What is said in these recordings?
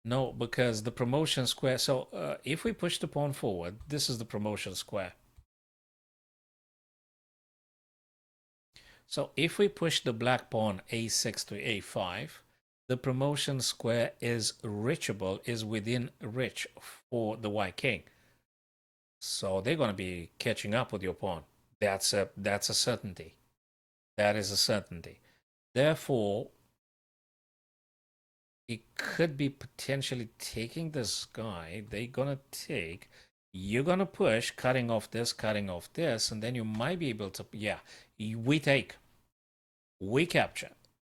No, because the promotion square. So if we push the pawn forward, this is the promotion square. So if we push the black pawn a6 to a5, the promotion square is reachable, is within reach for the white king. So they're going to be catching up with your pawn. That's a certainty. That is a certainty. Therefore, it could be potentially taking this guy. They're gonna take. You're gonna push, cutting off this, and then you might be able to. Yeah, we take. We capture.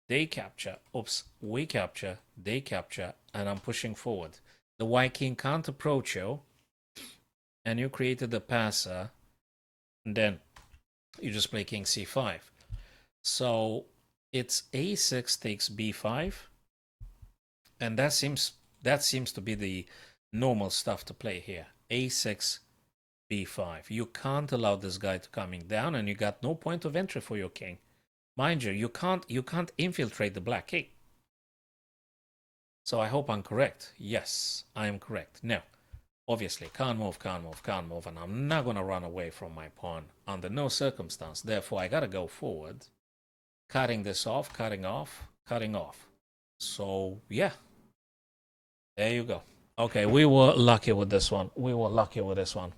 They capture. Oops. We capture. They capture, and I'm pushing forward. The white king can't approach you, and you created the passer, and then you just play king c5. So it's a6 takes b5, and that seems to be the normal stuff to play here. A6, B5. You can't allow this guy to coming down, and you got no point of entry for your king. Mind you, you can't infiltrate the black king. So I hope I'm correct. Yes, I am correct. Now, obviously, can't move, can't move, can't move, and I'm not gonna run away from my pawn under no circumstance. Therefore, I gotta go forward, cutting this off, cutting off, cutting off. So yeah, there you go. Okay, we were lucky with this one. We were lucky with this one.